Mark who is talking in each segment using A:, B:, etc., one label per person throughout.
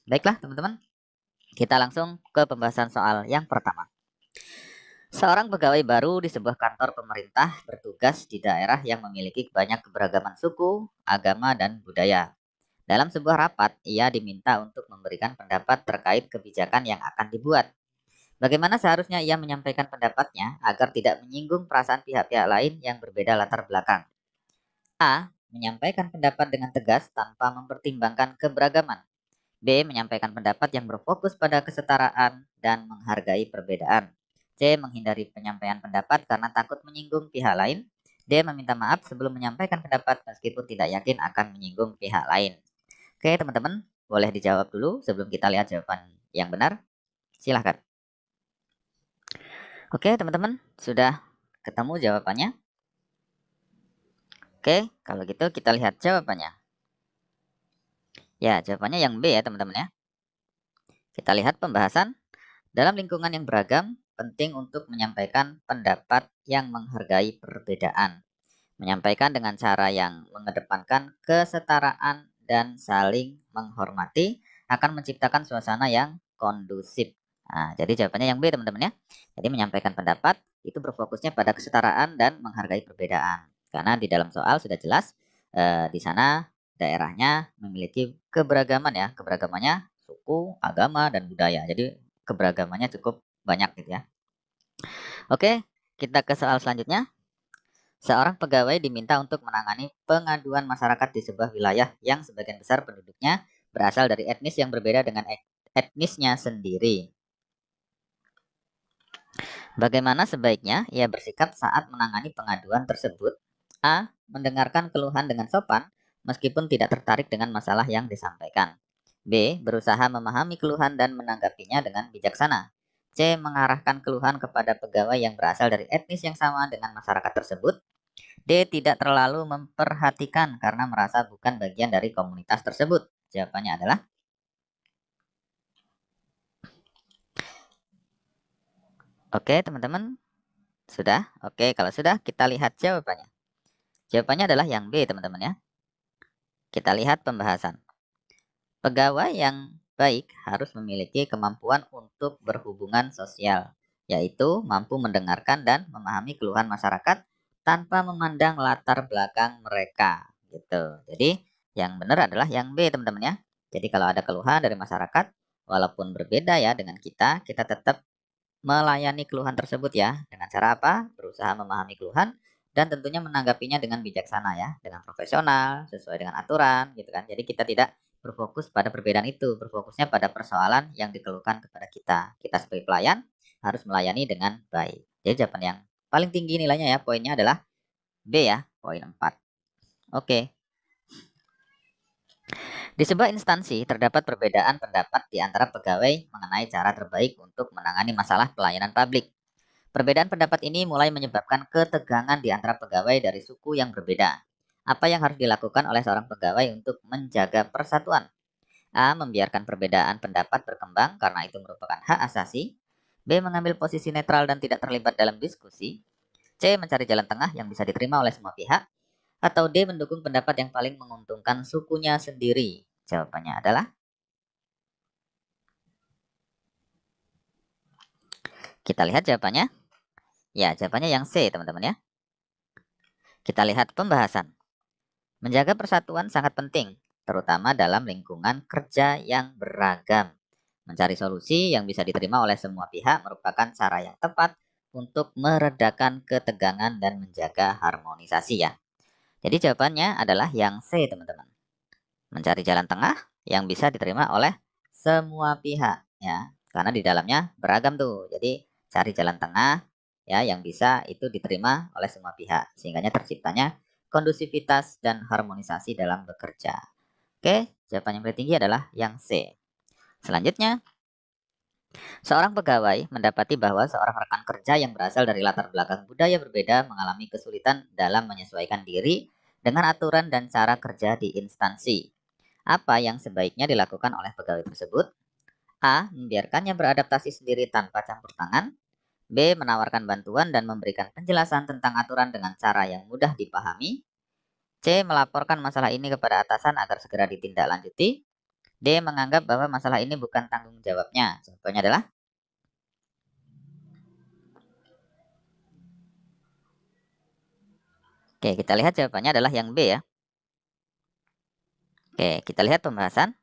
A: Baiklah teman-teman, kita langsung ke pembahasan soal yang pertama. Seorang pegawai baru di sebuah kantor pemerintah bertugas di daerah yang memiliki banyak keberagaman suku, agama, dan budaya. Dalam sebuah rapat, ia diminta untuk memberikan pendapat terkait kebijakan yang akan dibuat. Bagaimana seharusnya ia menyampaikan pendapatnya agar tidak menyinggung perasaan pihak-pihak lain yang berbeda latar belakang? A. Menyampaikan pendapat dengan tegas tanpa mempertimbangkan keberagaman. B. Menyampaikan pendapat yang berfokus pada kesetaraan dan menghargai perbedaan. C. Menghindari penyampaian pendapat karena takut menyinggung pihak lain. D. Meminta maaf sebelum menyampaikan pendapat meskipun tidak yakin akan menyinggung pihak lain. Oke, teman-teman, boleh dijawab dulu sebelum kita lihat jawaban yang benar. Silahkan. Oke, teman-teman, sudah ketemu jawabannya? Oke, kalau gitu kita lihat jawabannya. Ya, jawabannya yang B ya, teman-teman ya. Kita lihat pembahasan. Dalam lingkungan yang beragam, penting untuk menyampaikan pendapat yang menghargai perbedaan. Menyampaikan dengan cara yang mengedepankan kesetaraan dan saling menghormati akan menciptakan suasana yang kondusif. Nah, jadi jawabannya yang B teman-teman ya. Jadi menyampaikan pendapat itu berfokusnya pada kesetaraan dan menghargai perbedaan. Karena di dalam soal sudah jelas di sana daerahnya memiliki keberagaman ya. Keberagamannya suku, agama, dan budaya. Jadi keberagamannya cukup banyak gitu ya. Oke, kita ke soal selanjutnya. Seorang pegawai diminta untuk menangani pengaduan masyarakat di sebuah wilayah yang sebagian besar penduduknya berasal dari etnis yang berbeda dengan etnisnya sendiri. Bagaimana sebaiknya ia bersikap saat menangani pengaduan tersebut? A. Mendengarkan keluhan dengan sopan meskipun tidak tertarik dengan masalah yang disampaikan. B. Berusaha memahami keluhan dan menanggapinya dengan bijaksana. C. Mengarahkan keluhan kepada pegawai yang berasal dari etnis yang sama dengan masyarakat tersebut. D. Tidak terlalu memperhatikan karena merasa bukan bagian dari komunitas tersebut. Jawabannya adalah oke, teman-teman. Sudah? Oke, kalau sudah kita lihat jawabannya. Jawabannya adalah yang B, teman-teman ya. Kita lihat pembahasan. Pegawai yang baik harus memiliki kemampuan untuk berhubungan sosial, yaitu mampu mendengarkan dan memahami keluhan masyarakat tanpa memandang latar belakang mereka. Gitu. Jadi, yang benar adalah yang B, teman-teman ya. Jadi, kalau ada keluhan dari masyarakat, walaupun berbeda ya dengan kita tetap melayani keluhan tersebut ya. Dengan cara apa? Berusaha memahami keluhan dan tentunya menanggapinya dengan bijaksana ya, dengan profesional, sesuai dengan aturan gitu kan. Jadi kita tidak berfokus pada perbedaan itu, berfokusnya pada persoalan yang dikeluhkan kepada kita. Kita sebagai pelayan harus melayani dengan baik. Jadi jawaban yang paling tinggi nilainya ya, poinnya adalah B ya, poin 4. Oke. Di sebuah instansi terdapat perbedaan pendapat di antara pegawai mengenai cara terbaik untuk menangani masalah pelayanan publik. Perbedaan pendapat ini mulai menyebabkan ketegangan di antara pegawai dari suku yang berbeda. Apa yang harus dilakukan oleh seorang pegawai untuk menjaga persatuan? A. Membiarkan perbedaan pendapat berkembang karena itu merupakan hak asasi. B. Mengambil posisi netral dan tidak terlibat dalam diskusi. C. Mencari jalan tengah yang bisa diterima oleh semua pihak. Atau D. Mendukung pendapat yang paling menguntungkan sukunya sendiri. Jawabannya adalah, kita lihat jawabannya. Ya, jawabannya yang C, teman-teman ya. Kita lihat pembahasan. Menjaga persatuan sangat penting, terutama dalam lingkungan kerja yang beragam. Mencari solusi yang bisa diterima oleh semua pihak merupakan cara yang tepat untuk meredakan ketegangan dan menjaga harmonisasi ya. Jadi jawabannya adalah yang C, teman-teman. Mencari jalan tengah yang bisa diterima oleh semua pihak ya. Karena di dalamnya beragam tuh. Jadi cari jalan tengah ya yang bisa itu diterima oleh semua pihak sehingga terciptanya kondusivitas dan harmonisasi dalam bekerja. Oke, jawaban yang paling tinggi adalah yang C. Selanjutnya, seorang pegawai mendapati bahwa seorang rekan kerja yang berasal dari latar belakang budaya berbeda mengalami kesulitan dalam menyesuaikan diri dengan aturan dan cara kerja di instansi. Apa yang sebaiknya dilakukan oleh pegawai tersebut? A. Membiarkannya beradaptasi sendiri tanpa campur tangan. B. Menawarkan bantuan dan memberikan penjelasan tentang aturan dengan cara yang mudah dipahami. C. Melaporkan masalah ini kepada atasan agar segera ditindaklanjuti. D menganggap bahwa masalah ini bukan tanggung jawabnya. Jawabannya adalah Oke, kita lihat jawabannya adalah yang B ya. Oke, kita lihat pembahasan.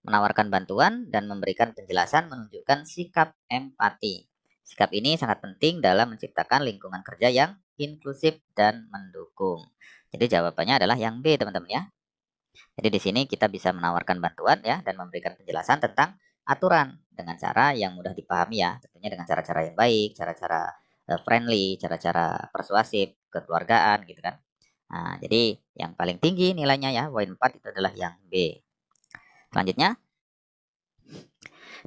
A: Menawarkan bantuan dan memberikan penjelasan menunjukkan sikap empati. Sikap ini sangat penting dalam menciptakan lingkungan kerja yang inklusif dan mendukung. Jadi jawabannya adalah yang B, teman-teman ya. Jadi di sini kita bisa menawarkan bantuan ya dan memberikan penjelasan tentang aturan dengan cara yang mudah dipahami ya, tentunya dengan cara-cara yang baik, cara-cara friendly, cara-cara persuasif, kekeluargaan gitu kan. Nah, jadi yang paling tinggi nilainya ya, poin 4 itu adalah yang B. Selanjutnya,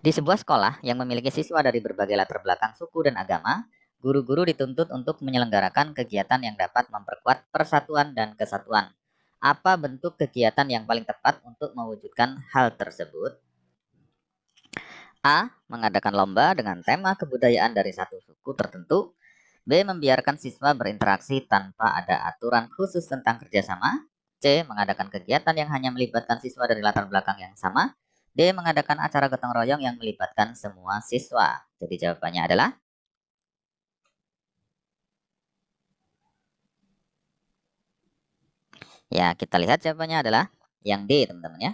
A: di sebuah sekolah yang memiliki siswa dari berbagai latar belakang suku dan agama, guru-guru dituntut untuk menyelenggarakan kegiatan yang dapat memperkuat persatuan dan kesatuan. Apa bentuk kegiatan yang paling tepat untuk mewujudkan hal tersebut? A. Mengadakan lomba dengan tema kebudayaan dari satu suku tertentu. B. Membiarkan siswa berinteraksi tanpa ada aturan khusus tentang kerjasama. C. Mengadakan kegiatan yang hanya melibatkan siswa dari latar belakang yang sama. D. Mengadakan acara gotong royong yang melibatkan semua siswa. Jadi jawabannya adalah ya, kita lihat jawabannya adalah yang D, teman-teman ya.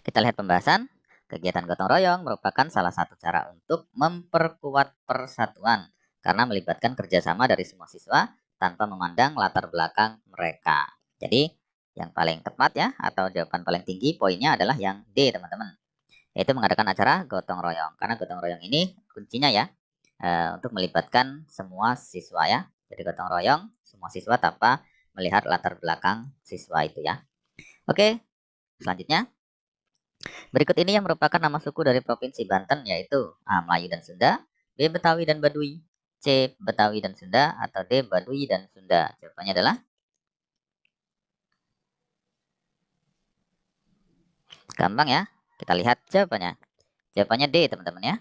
A: Kita lihat pembahasan. Kegiatan gotong royong merupakan salah satu cara untuk memperkuat persatuan karena melibatkan kerjasama dari semua siswa tanpa memandang latar belakang mereka. Jadi yang paling tepat ya atau jawaban paling tinggi poinnya adalah yang D, teman-teman. Yaitu mengadakan acara gotong royong. Karena gotong royong ini kuncinya ya untuk melibatkan semua siswa ya. Jadi gotong royong semua siswa tanpa melihat latar belakang siswa itu ya. Oke, selanjutnya. Berikut ini yang merupakan nama suku dari Provinsi Banten yaitu A. Melayu dan Sunda, B. Betawi dan Baduy, C. Betawi dan Sunda, atau D. Baduy dan Sunda. Jawabannya adalah gampang ya. Kita lihat jawabannya. Jawabannya D, teman-teman ya.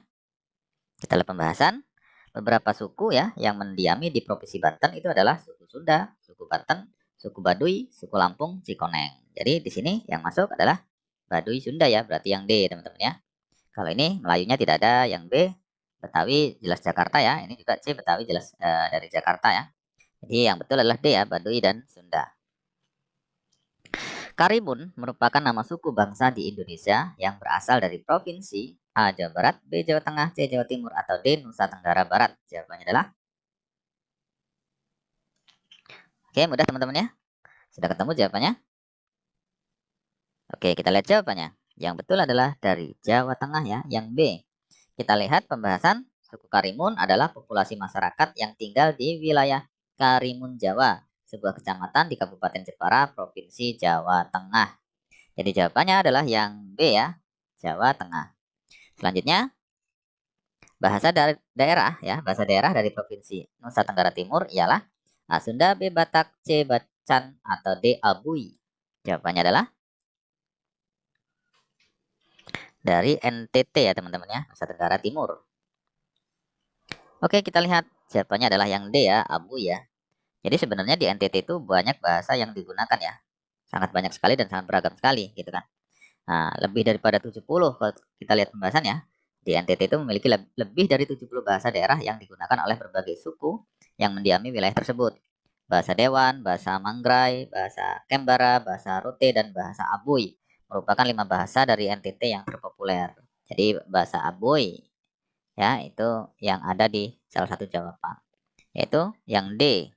A: Kita lihat pembahasan. Beberapa suku ya yang mendiami di Provinsi Banten itu adalah suku Sunda, suku Banten, suku Baduy, suku Lampung, Cikoneng. Jadi di sini yang masuk adalah Baduy Sunda ya, berarti yang D, teman-teman ya. Kalau ini Melayunya tidak ada, yang B Betawi jelas Jakarta ya. Ini juga C Betawi jelas dari Jakarta ya. Jadi yang betul adalah D ya, Baduy dan Sunda. Karimun merupakan nama suku bangsa di Indonesia yang berasal dari provinsi A. Jawa Barat, B. Jawa Tengah, C. Jawa Timur, atau D. Nusa Tenggara Barat. Jawabannya adalah Oke, mudah teman-teman ya. Sudah ketemu jawabannya? Oke, kita lihat jawabannya. Yang betul adalah dari Jawa Tengah ya, yang B. Kita lihat pembahasan. Suku Karimun adalah populasi masyarakat yang tinggal di wilayah Karimun Jawa, sebuah kecamatan di Kabupaten Jepara, Provinsi Jawa Tengah. Jadi jawabannya adalah yang B ya, Jawa Tengah. Selanjutnya, bahasa daerah dari Provinsi Nusa Tenggara Timur ialah A. Sunda, B. Batak, C. Bacan, atau D. Abui. Jawabannya adalah dari NTT ya teman-teman ya, Nusa Tenggara Timur. Oke, kita lihat jawabannya adalah yang D ya, Abui ya. Jadi sebenarnya di NTT itu banyak bahasa yang digunakan ya. Sangat banyak sekali dan sangat beragam sekali gitu kan. Nah, lebih daripada 70 kalau kita lihat pembahasan ya. Di NTT itu memiliki lebih dari 70 bahasa daerah yang digunakan oleh berbagai suku yang mendiami wilayah tersebut. Bahasa Dewan, bahasa Manggarai, bahasa Kembara, bahasa Rote, dan bahasa Abui merupakan 5 bahasa dari NTT yang terpopuler. Jadi bahasa Abui ya itu yang ada di salah satu jawaban, yaitu yang D.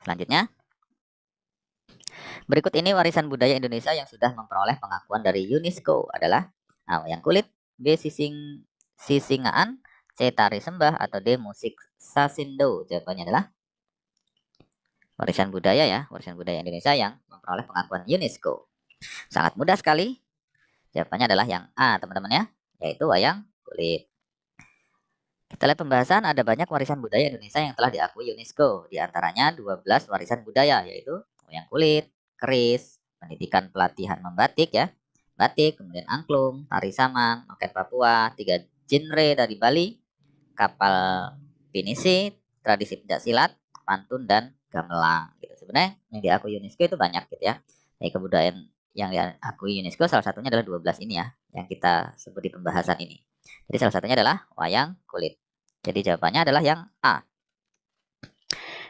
A: Selanjutnya, berikut ini warisan budaya Indonesia yang sudah memperoleh pengakuan dari UNESCO adalah A. Wayang kulit, B. Sisingaan, C. Tari sembah, atau D. Musik Sasindo. Jawabannya adalah warisan budaya ya, warisan budaya Indonesia yang memperoleh pengakuan UNESCO. Sangat mudah sekali. Jawabannya adalah yang A, teman-teman ya, yaitu wayang kulit. Kita lihat pembahasan, ada banyak warisan budaya Indonesia yang telah diakui UNESCO. Di antaranya 12 warisan budaya, yaitu wayang kulit, keris, pendidikan pelatihan membatik ya, batik, kemudian angklung, tari saman, noken Papua, 3 genre dari Bali, kapal pinisi, tradisi pencaksilat, pantun, dan gamelan. Gitu. Sebenarnya yang diakui UNESCO itu banyak gitu ya. Dari kebudayaan yang diakui UNESCO salah satunya adalah 12 ini ya, yang kita sebut di pembahasan ini. Jadi salah satunya adalah wayang kulit. Jadi jawabannya adalah yang A.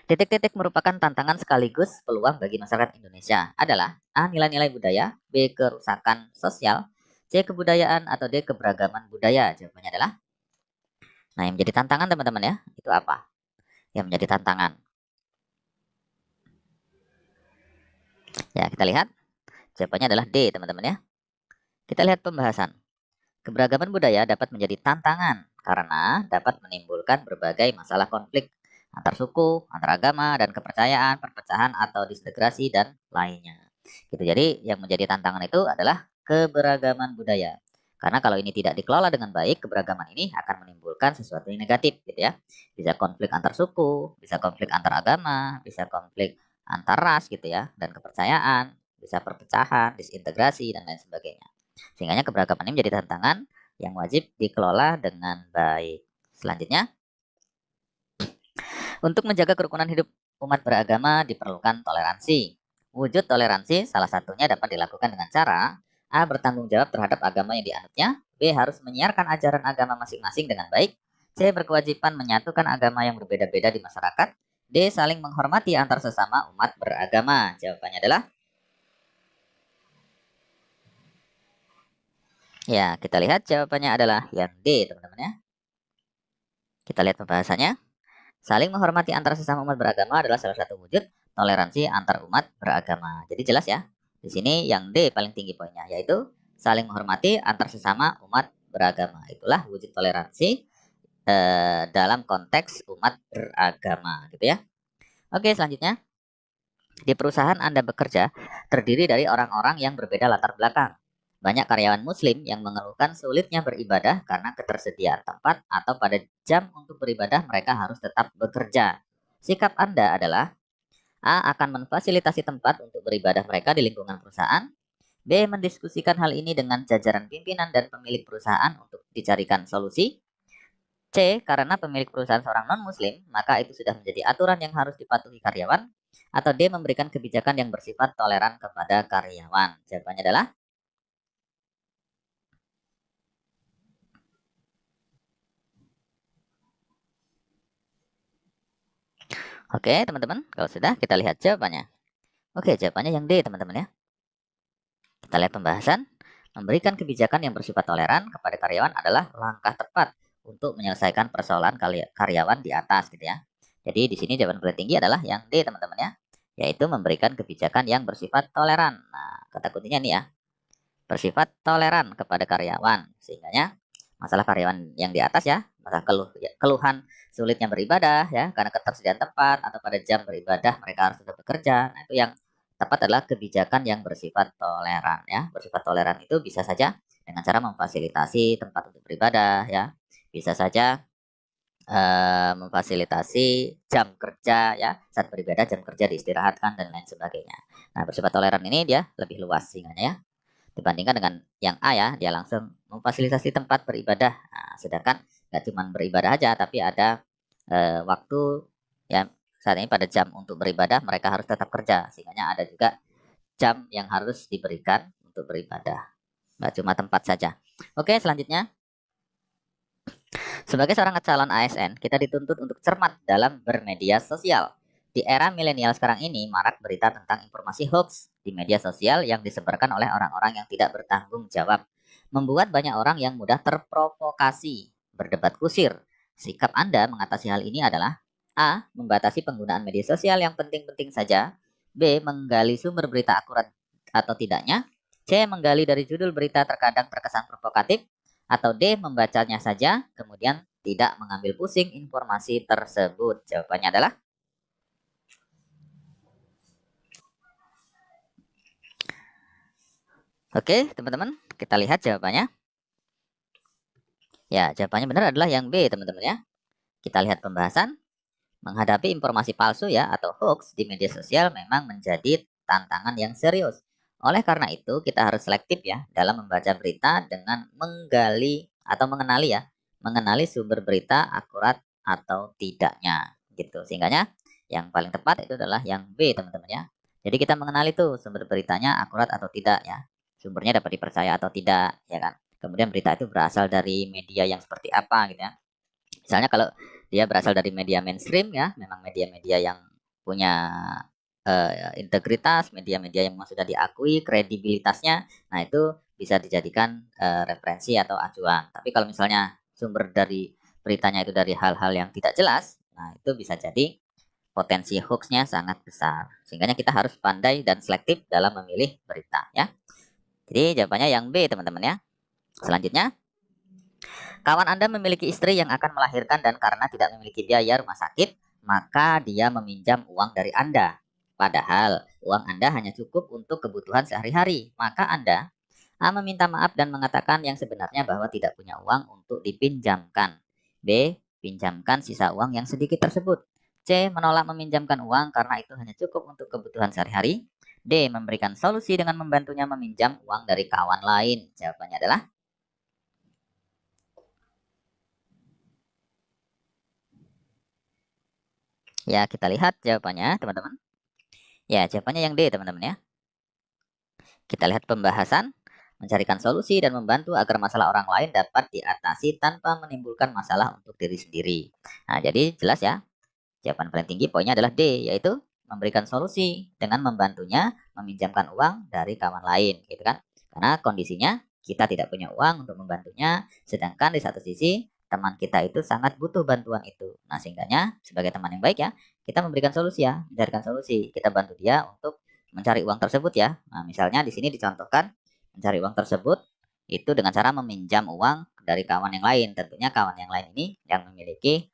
A: Titik-titik merupakan tantangan sekaligus peluang bagi masyarakat Indonesia adalah A. Nilai-nilai budaya, B. Kerusakan sosial, C. Kebudayaan, atau D. Keberagaman budaya. Jawabannya adalah, nah yang menjadi tantangan teman-teman ya, itu apa? Yang menjadi tantangan. Ya, kita lihat. Jawabannya adalah D teman-teman ya. Kita lihat pembahasan. Keberagaman budaya dapat menjadi tantangan karena dapat menimbulkan berbagai masalah konflik antar suku, antar agama, dan kepercayaan, perpecahan atau disintegrasi, dan lainnya. Gitu. Jadi yang menjadi tantangan itu adalah keberagaman budaya. Karena kalau ini tidak dikelola dengan baik, keberagaman ini akan menimbulkan sesuatu yang negatif, gitu ya. Bisa konflik antar suku, bisa konflik antar agama, bisa konflik antar ras, gitu ya, dan kepercayaan, bisa perpecahan, disintegrasi, dan lain sebagainya. Sehingga keberagaman ini menjadi tantangan yang wajib dikelola dengan baik. Selanjutnya, untuk menjaga kerukunan hidup umat beragama diperlukan toleransi. Wujud toleransi salah satunya dapat dilakukan dengan cara A. Bertanggung jawab terhadap agama yang dianutnya, B. Harus menyiarkan ajaran agama masing-masing dengan baik, C. Berkewajiban menyatukan agama yang berbeda-beda di masyarakat, D. Saling menghormati antar sesama umat beragama. Jawabannya adalah, ya, kita lihat jawabannya adalah yang D, teman-teman ya. Kita lihat pembahasannya. Saling menghormati antar sesama umat beragama adalah salah satu wujud toleransi antar umat beragama. Jadi jelas ya. Di sini yang D paling tinggi poinnya, yaitu saling menghormati antar sesama umat beragama. Itulah wujud toleransi dalam konteks umat beragama, gitu ya. Oke, selanjutnya. Di perusahaan Anda bekerja terdiri dari orang-orang yang berbeda latar belakang. Banyak karyawan muslim yang mengeluhkan sulitnya beribadah karena ketersediaan tempat atau pada jam untuk beribadah mereka harus tetap bekerja. Sikap Anda adalah A. Akan memfasilitasi tempat untuk beribadah mereka di lingkungan perusahaan, B. Mendiskusikan hal ini dengan jajaran pimpinan dan pemilik perusahaan untuk dicarikan solusi, C. Karena pemilik perusahaan seorang non-muslim, maka itu sudah menjadi aturan yang harus dipatuhi karyawan, atau D. Memberikan kebijakan yang bersifat toleran kepada karyawan. Jawabannya adalah, oke teman-teman, kalau sudah kita lihat jawabannya. Oke, jawabannya yang D teman-teman ya. Kita lihat pembahasan. Memberikan kebijakan yang bersifat toleran kepada karyawan adalah langkah tepat untuk menyelesaikan persoalan karyawan di atas, gitu ya. Jadi di sini jawaban paling tinggi adalah yang D teman-teman ya, yaitu memberikan kebijakan yang bersifat toleran. Nah, kata kuncinya nih ya, bersifat toleran kepada karyawan, sehingga masalah karyawan yang di atas ya, masalah keluhan sulitnya beribadah ya karena ketersediaan tempat atau pada jam beribadah mereka harus tetap bekerja. Nah, itu yang tepat adalah kebijakan yang bersifat toleran ya. Bersifat toleran itu bisa saja dengan cara memfasilitasi tempat untuk beribadah ya. Bisa saja memfasilitasi jam kerja ya, saat beribadah jam kerja diistirahatkan dan lain sebagainya. Nah, bersifat toleran ini dia lebih luas sehingga ya, dibandingkan dengan yang A ya, dia langsung memfasilitasi tempat beribadah. Nah, sedangkan nggak cuma beribadah aja, tapi ada waktu ya, saat ini pada jam untuk beribadah mereka harus tetap kerja, sehingga ada juga jam yang harus diberikan untuk beribadah, nggak cuma tempat saja. Oke, selanjutnya. Sebagai seorang calon ASN, kita dituntut untuk cermat dalam bermedia sosial. Di era milenial sekarang ini, marak berita tentang informasi hoax di media sosial yang disebarkan oleh orang-orang yang tidak bertanggung jawab, membuat banyak orang yang mudah terprovokasi, berdebat kusir. Sikap Anda mengatasi hal ini adalah A. Membatasi penggunaan media sosial yang penting-penting saja, B. Menggali sumber berita akurat atau tidaknya, C. Menggali dari judul berita terkadang terkesan provokatif, atau D. Membacanya saja, kemudian tidak mengambil pusing informasi tersebut. Jawabannya adalah, oke teman-teman, kita lihat jawabannya. Ya, jawabannya benar adalah yang B teman-teman ya. Kita lihat pembahasan. Menghadapi informasi palsu ya atau hoax di media sosial memang menjadi tantangan yang serius. Oleh karena itu, kita harus selektif ya dalam membaca berita dengan menggali atau mengenali sumber berita akurat atau tidaknya gitu. Sehingga yang paling tepat itu adalah yang B teman-teman ya. Jadi kita mengenali tuh sumber beritanya akurat atau tidak ya. Sumbernya dapat dipercaya atau tidak, ya kan. Kemudian berita itu berasal dari media yang seperti apa gitu ya. Misalnya kalau dia berasal dari media mainstream ya, memang media-media yang punya integritas, media-media yang sudah diakui kredibilitasnya, nah itu bisa dijadikan referensi atau acuan. Tapi kalau misalnya sumber dari beritanya itu dari hal-hal yang tidak jelas, nah itu bisa jadi potensi hoaxnya sangat besar. Sehingga kita harus pandai dan selektif dalam memilih berita ya. Jadi jawabannya yang B teman-teman ya. Selanjutnya, kawan Anda memiliki istri yang akan melahirkan dan karena tidak memiliki biaya rumah sakit, maka dia meminjam uang dari Anda. Padahal uang Anda hanya cukup untuk kebutuhan sehari-hari. Maka Anda A meminta maaf dan mengatakan yang sebenarnya bahwa tidak punya uang untuk dipinjamkan. B. Pinjamkan sisa uang yang sedikit tersebut. C. Menolak meminjamkan uang karena itu hanya cukup untuk kebutuhan sehari-hari. D. Memberikan solusi dengan membantunya meminjam uang dari kawan lain. Jawabannya adalah ya, kita lihat jawabannya teman-teman. Ya, jawabannya yang D teman-teman ya. Kita lihat pembahasan, mencarikan solusi dan membantu agar masalah orang lain dapat diatasi tanpa menimbulkan masalah untuk diri sendiri. Nah, jadi jelas ya, jawaban paling tinggi poinnya adalah D, yaitu memberikan solusi dengan membantunya meminjamkan uang dari kawan lain, gitu kan? Karena kondisinya kita tidak punya uang untuk membantunya, sedangkan di satu sisi teman kita itu sangat butuh bantuan itu. Nah, sehingganya sebagai teman yang baik ya, kita memberikan solusi ya, mencarikan solusi. Kita bantu dia untuk mencari uang tersebut ya. Nah, misalnya di sini dicontohkan mencari uang tersebut itu dengan cara meminjam uang dari kawan yang lain. Tentunya kawan yang lain ini yang memiliki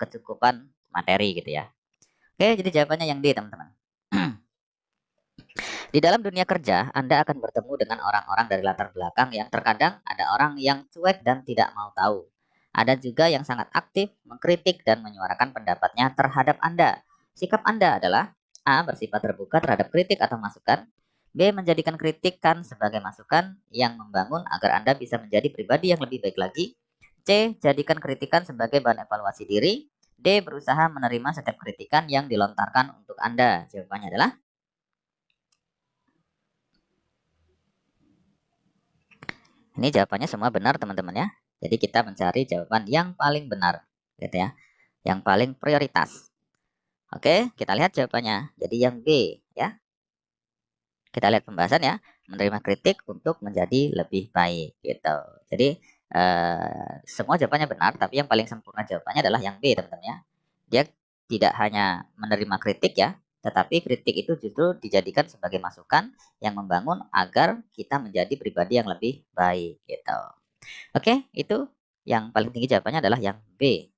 A: kecukupan materi gitu ya. Oke, jadi jawabannya yang D, teman-teman. Di dalam dunia kerja, Anda akan bertemu dengan orang-orang dari latar belakang yang terkadang ada orang yang cuek dan tidak mau tahu. Ada juga yang sangat aktif, mengkritik, dan menyuarakan pendapatnya terhadap Anda. Sikap Anda adalah A. Bersifat terbuka terhadap kritik atau masukan. B. Menjadikan kritikan sebagai masukan yang membangun agar Anda bisa menjadi pribadi yang lebih baik lagi. C. Jadikan kritikan sebagai bahan evaluasi diri. D. Berusaha menerima setiap kritikan yang dilontarkan untuk Anda. Jawabannya adalah ini jawabannya semua benar teman-teman ya. Jadi kita mencari jawaban yang paling benar gitu ya. Yang paling prioritas. Oke, kita lihat jawabannya. Jadi yang B ya. Kita lihat pembahasan ya. Menerima kritik untuk menjadi lebih baik gitu. Jadi semua jawabannya benar, tapi yang paling sempurna jawabannya adalah yang B teman-teman ya. Dia tidak hanya menerima kritik ya, tetapi kritik itu justru dijadikan sebagai masukan yang membangun agar kita menjadi pribadi yang lebih baik gitu. Oke, itu yang paling tinggi jawabannya adalah yang B.